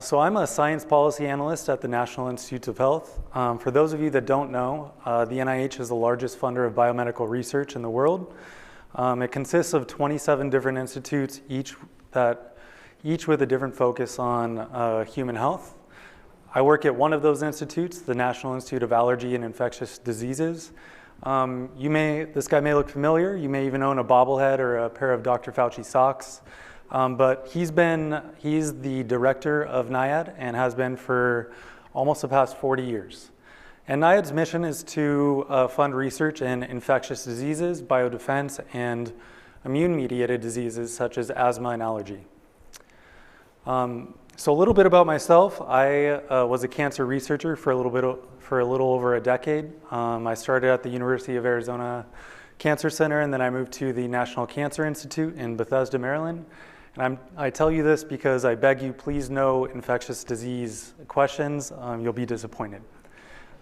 So I'm a science policy analyst at the National Institutes of Health. For those of you that don't know, the NIH is the largest funder of biomedical research in the world. It consists of 27 different institutes, each with a different focus on human health. I work at one of those institutes, the National Institute of Allergy and Infectious Diseases. This guy may look familiar. You may even own a bobblehead or a pair of Dr. Fauci socks. But he's the director of NIAID and has been for almost the past 40 years. And NIAID's mission is to fund research in infectious diseases, biodefense, and immune-mediated diseases such as asthma and allergy. So a little bit about myself. I was a cancer researcher for a little over a decade. I started at the University of Arizona Cancer Center, and then I moved to the National Cancer Institute in Bethesda, Maryland. And I tell you this because I beg you, please no infectious disease questions. You'll be disappointed.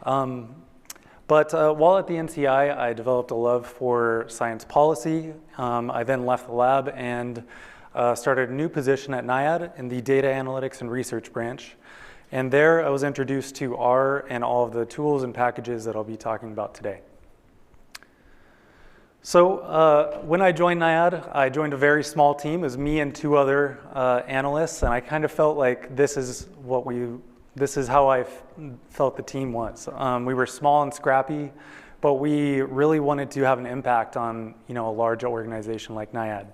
But while at the NCI, I developed a love for science policy. I then left the lab and started a new position at NIAID in the data analytics and research branch. And there I was introduced to R and all of the tools and packages that I'll be talking about today. So when I joined NIAID, I joined a very small team. It was me and two other analysts, and I kind of felt like this is how I felt the team was. We were small and scrappy, but we really wanted to have an impact on a large organization like NIAID.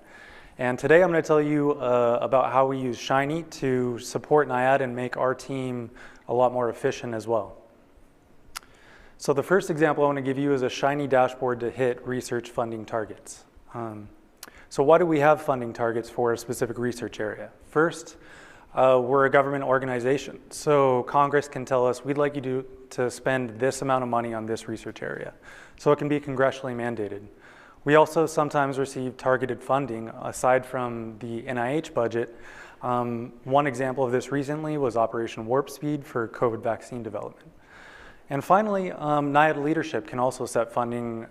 And today I'm going to tell you about how we use Shiny to support NIAID and make our team a lot more efficient as well. So the first example I want to give you is a Shiny dashboard to hit research funding targets. So why do we have funding targets for a specific research area? First, we're a government organization. So Congress can tell us, we'd like you to spend this amount of money on this research area. So it can be congressionally mandated. We also sometimes receive targeted funding aside from the NIH budget. One example of this recently was Operation Warp Speed for COVID vaccine development. And finally, NIAID leadership can also set funding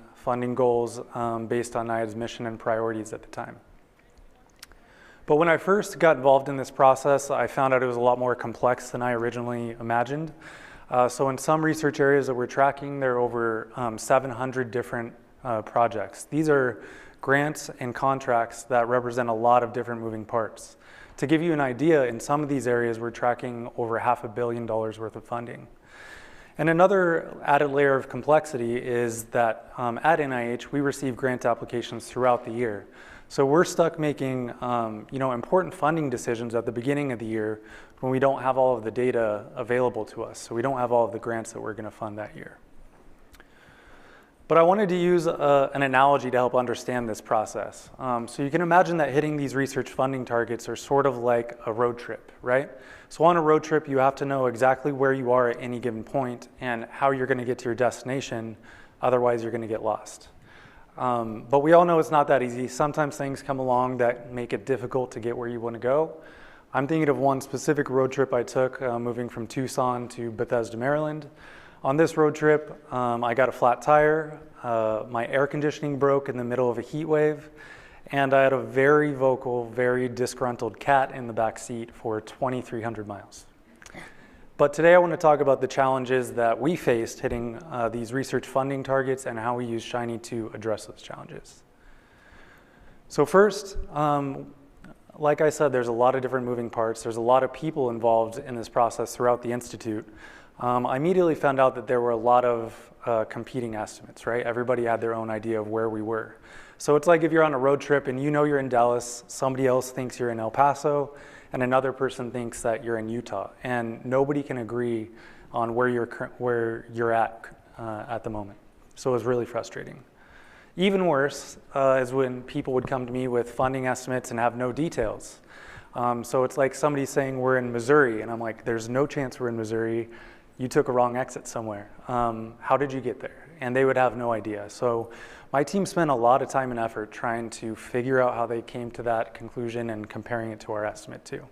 goals based on NIAID's mission and priorities at the time. But when I first got involved in this process, I found out it was a lot more complex than I originally imagined. So in some research areas that we're tracking, there are over 700 different projects. These are grants and contracts that represent a lot of different moving parts. To give you an idea, in some of these areas, we're tracking over $500 million worth of funding. And another added layer of complexity is that at NIH, we receive grant applications throughout the year. So we're stuck making important funding decisions at the beginning of the year when we don't have all of the data available to us. So we don't have all of the grants that we're going to fund that year. But I wanted to use an analogy to help understand this process. So you can imagine that hitting these research funding targets are sort of like a road trip, right? So on a road trip, you have to know exactly where you are at any given point and how you're going to get to your destination. Otherwise, you're going to get lost. But we all know it's not that easy. Sometimes things come along that make it difficult to get where you want to go. I'm thinking of one specific road trip I took moving from Tucson to Bethesda, Maryland. On this road trip, I got a flat tire, my air conditioning broke in the middle of a heat wave, and I had a very vocal, very disgruntled cat in the back seat for 2,300 miles. But today I want to talk about the challenges that we faced hitting these research funding targets and how we use Shiny to address those challenges. So first, like I said, there's a lot of different moving parts. There's a lot of people involved in this process throughout the Institute. I immediately found out that there were a lot of competing estimates, right? Everybody had their own idea of where we were. So it's like if you're on a road trip and you know you're in Dallas, somebody else thinks you're in El Paso, and another person thinks that you're in Utah. And nobody can agree on where you're at the moment. So it was really frustrating. Even worse is when people would come to me with funding estimates and have no details. So it's like somebody saying we're in Missouri, and I'm like, there's no chance we're in Missouri. You took a wrong exit somewhere. How did you get there? And they would have no idea. So my team spent a lot of time and effort trying to figure out how they came to that conclusion and comparing it to our estimate too.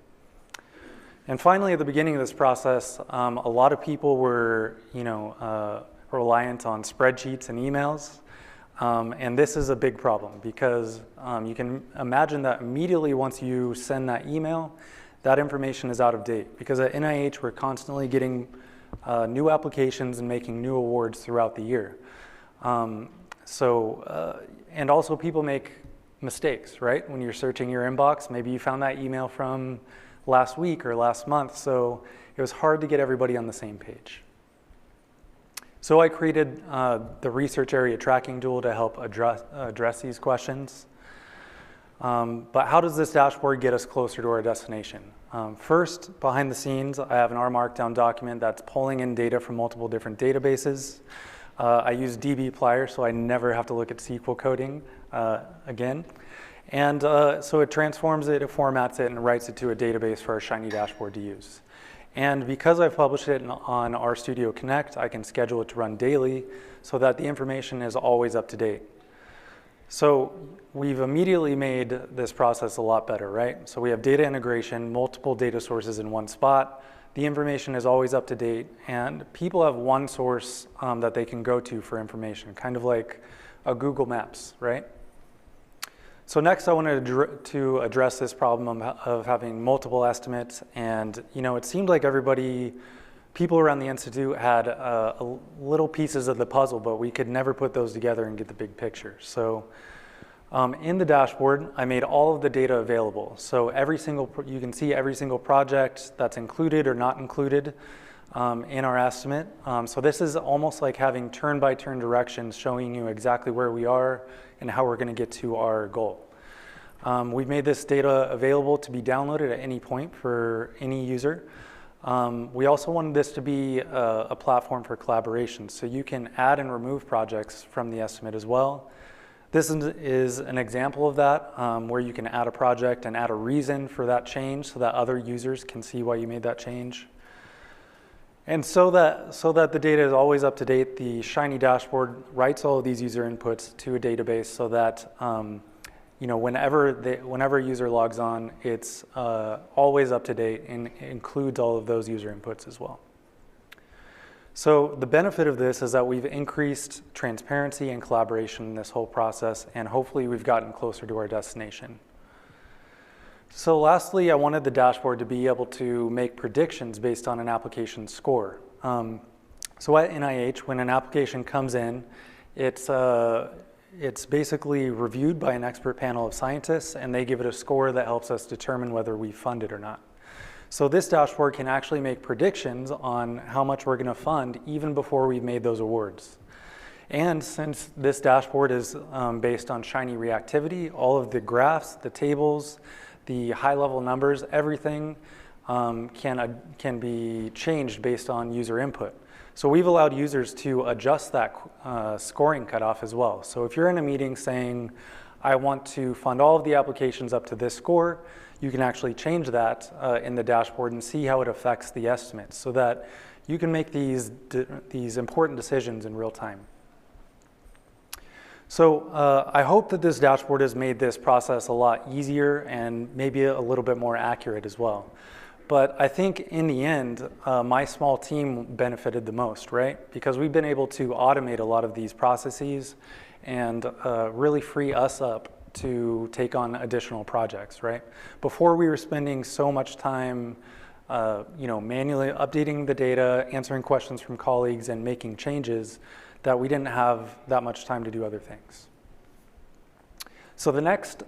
And finally, at the beginning of this process, a lot of people were reliant on spreadsheets and emails. And this is a big problem because you can imagine that immediately once you send that email, that information is out of date. Because at NIH, we're constantly getting new applications and making new awards throughout the year. And also people make mistakes, right? When you're searching your inbox, maybe you found that email from last week or last month, so it was hard to get everybody on the same page. So I created the research area tracking tool to help address these questions. But how does this dashboard get us closer to our destination? First, behind the scenes, I have an R Markdown document that's pulling in data from multiple different databases. I use dbplyr, so I never have to look at SQL coding again. And so it transforms it, it formats it, and writes it to a database for our Shiny dashboard to use. And because I've published it on RStudio Connect, I can schedule it to run daily so that the information is always up to date. So we've immediately made this process a lot better, right? So we have data integration, multiple data sources in one spot. The information is always up to date, and people have one source that they can go to for information, kind of like a Google Maps, right? So next I wanted to address this problem of having multiple estimates, and it seemed like people around the Institute had little pieces of the puzzle, but we could never put those together and get the big picture. So in the dashboard, I made all of the data available. So you can see every single project that's included or not included in our estimate. So this is almost like having turn-by-turn directions showing you exactly where we are and how we're going to get to our goal. We've made this data available to be downloaded at any point for any user. We also wanted this to be a platform for collaboration, so you can add and remove projects from the estimate as well. This is an example of that, where you can add a project and add a reason for that change so that other users can see why you made that change. And so that the data is always up to date, the Shiny dashboard writes all of these user inputs to a database so that whenever a user logs on, it's always up to date and includes all of those user inputs as well. So the benefit of this is that we've increased transparency and collaboration in this whole process, and hopefully we've gotten closer to our destination. So lastly, I wanted the dashboard to be able to make predictions based on an application score. So at NIH, when an application comes in, it's basically reviewed by an expert panel of scientists, and they give it a score that helps us determine whether we fund it or not. So this dashboard can actually make predictions on how much we're going to fund even before we've made those awards. And since this dashboard is based on Shiny reactivity, all of the graphs, the tables, the high-level numbers, everything can be changed based on user input. So we've allowed users to adjust that scoring cutoff as well. So if you're in a meeting saying, I want to fund all of the applications up to this score, you can actually change that in the dashboard and see how it affects the estimates so that you can make these important decisions in real time. So I hope that this dashboard has made this process a lot easier and maybe a little bit more accurate as well. But I think in the end, my small team benefited the most, right? Because we've been able to automate a lot of these processes and really free us up to take on additional projects, right? Before we were spending so much time manually updating the data, answering questions from colleagues, and making changes that we didn't have that much time to do other things. So the next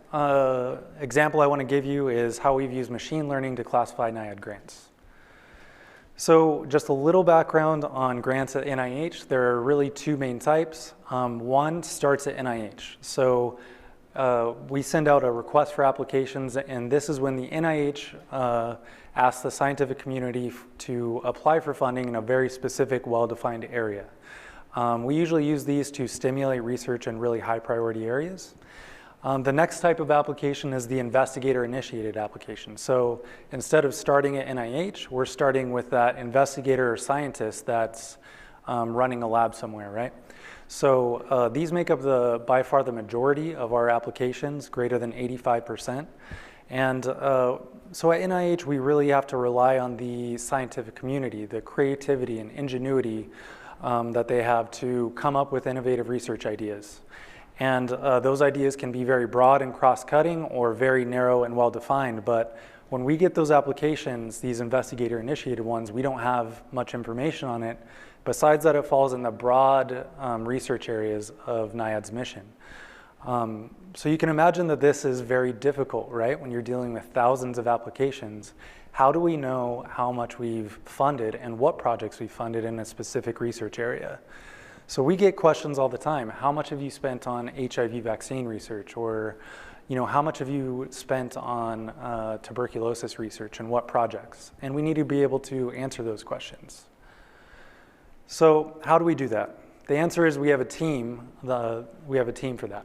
example I want to give you is how we've used machine learning to classify NIAID grants. So just a little background on grants at NIH. There are really two main types. One starts at NIH. So we send out a request for applications, and this is when the NIH asks the scientific community to apply for funding in a very specific, well-defined area. We usually use these to stimulate research in really high priority areas. The next type of application is the investigator-initiated application. So instead of starting at NIH, we're starting with that investigator or scientist that's running a lab somewhere, right? So these make up by far the majority of our applications, greater than 85%. And so at NIH, we really have to rely on the scientific community, the creativity and ingenuity that they have to come up with innovative research ideas. And those ideas can be very broad and cross-cutting or very narrow and well-defined, but when we get those applications, these investigator-initiated ones, we don't have much information on it, besides that it falls in the broad research areas of NIAID's mission. So you can imagine that this is very difficult, right? When you're dealing with thousands of applications, how do we know how much we've funded and what projects we've funded in a specific research area? So we get questions all the time. How much have you spent on HIV vaccine research? Or, how much have you spent on tuberculosis research and what projects? And we need to be able to answer those questions. So how do we do that? The answer is we have a team. We have a team for that.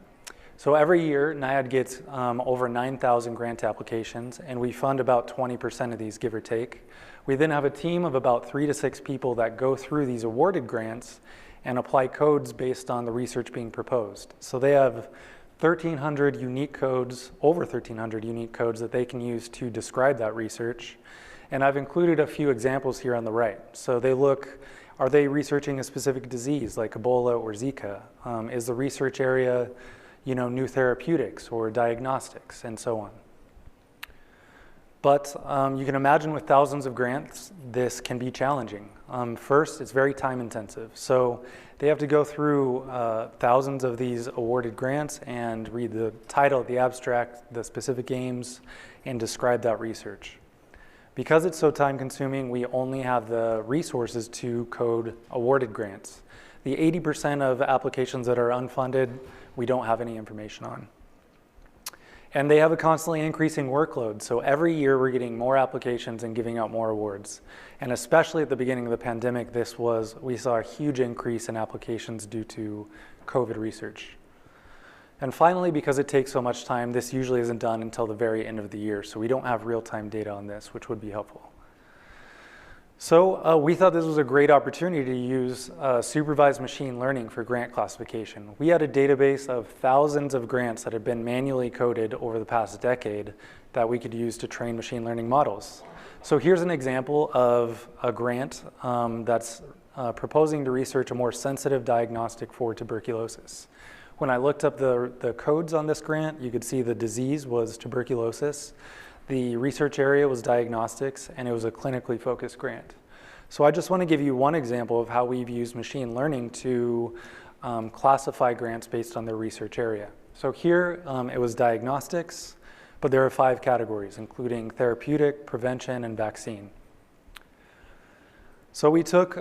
So every year, NIAID gets over 9,000 grant applications, and we fund about 20% of these, give or take. We then have a team of about 3 to 6 people that go through these awarded grants and apply codes based on the research being proposed. So they have 1,300 unique codes, over 1,300 unique codes that they can use to describe that research. And I've included a few examples here on the right. So they look, are they researching a specific disease like Ebola or Zika? Is the research area, new therapeutics or diagnostics and so on? But you can imagine with thousands of grants, this can be challenging. First, it's very time intensive. So they have to go through thousands of these awarded grants and read the title, the abstract, the specific aims, and describe that research. Because it's so time consuming, we only have the resources to code awarded grants. The 80% of applications that are unfunded, we don't have any information on. And they have a constantly increasing workload. So every year we're getting more applications and giving out more awards. And especially at the beginning of the pandemic, we saw a huge increase in applications due to COVID research. And finally, because it takes so much time, this usually isn't done until the very end of the year. So we don't have real-time data on this, which would be helpful. So we thought this was a great opportunity to use supervised machine learning for grant classification. We had a database of thousands of grants that had been manually coded over the past decade that we could use to train machine learning models. So here's an example of a grant that's proposing to research a more sensitive diagnostic for tuberculosis. When I looked up the codes on this grant, you could see the disease was tuberculosis. The research area was diagnostics, and it was a clinically focused grant. So I just want to give you one example of how we've used machine learning to classify grants based on their research area. So here it was diagnostics, but there are 5 categories, including therapeutic, prevention, and vaccine. So we took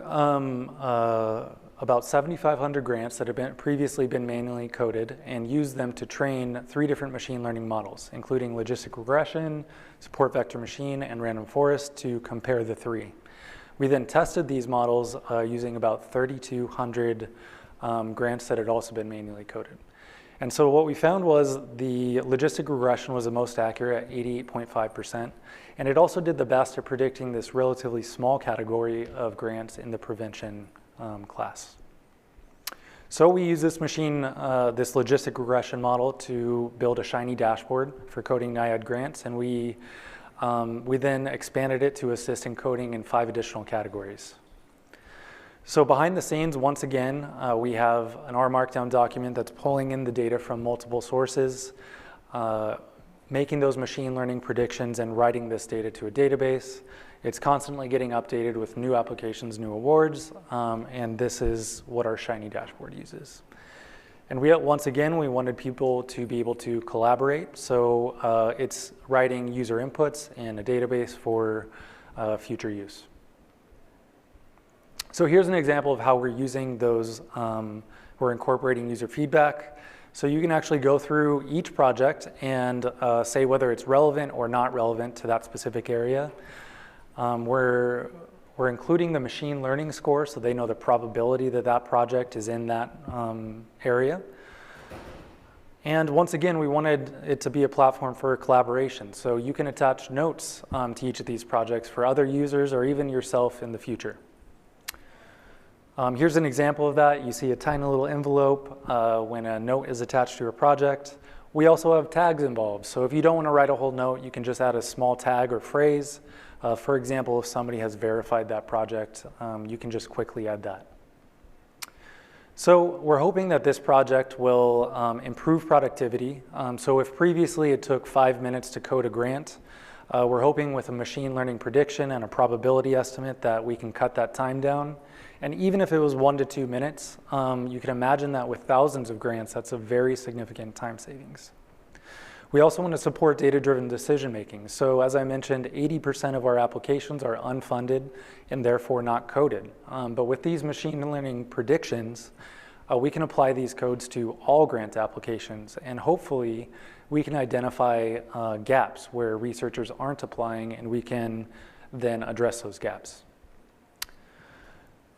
about 7,500 grants that had previously been manually coded and used them to train 3 different machine learning models, including logistic regression, support vector machine, and random forest to compare the 3. We then tested these models using about 3,200 grants that had also been manually coded. And so what we found was the logistic regression was the most accurate at 88.5%, and it also did the best at predicting this relatively small category of grants in the prevention class. So we use this this logistic regression model to build a shiny dashboard for coding NIAID grants, and we then expanded it to assist in coding in 5 additional categories. So behind the scenes, once again, we have an R Markdown document that's pulling in the data from multiple sources, making those machine learning predictions and writing this data to a database. It's constantly getting updated with new applications, new awards, and this is what our shiny dashboard uses. And once again, we wanted people to be able to collaborate, so it's writing user inputs in a database for future use. So here's an example of how we're using those, we're incorporating user feedback. So you can actually go through each project and say whether it's relevant or not relevant to that specific area. We're including the machine learning score so they know the probability that that project is in that area. And once again, we wanted it to be a platform for collaboration. So you can attach notes to each of these projects for other users or even yourself in the future. Here's an example of that. You see a tiny little envelope when a note is attached to a project. We also have tags involved. So if you don't want to write a whole note, you can just add a small tag or phrase. For example, if somebody has verified that project, you can just quickly add that. So we're hoping that this project will improve productivity. So if previously it took 5 minutes to code a grant, we're hoping with a machine learning prediction and a probability estimate that we can cut that time down. And even if it was 1 to 2 minutes, you can imagine that with thousands of grants, that's a very significant time savings. We also want to support data-driven decision-making. So as I mentioned, 80% of our applications are unfunded and therefore not coded. But with these machine learning predictions, we can apply these codes to all grant applications, and hopefully we can identify gaps where researchers aren't applying, and we can then address those gaps.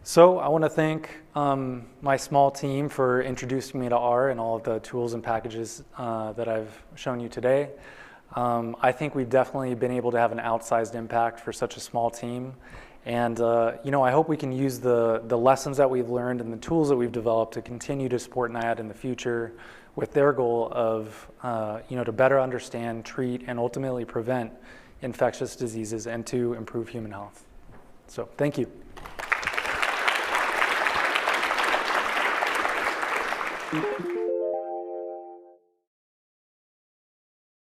So I want to thank my small team for introducing me to R and all of the tools and packages that I've shown you today. I think we've definitely been able to have an outsized impact for such a small team. And I hope we can use the lessons that we've learned and the tools that we've developed to continue to support NIAID in the future with their goal of to better understand, treat, and ultimately prevent infectious diseases and to improve human health. So thank you. Thank you.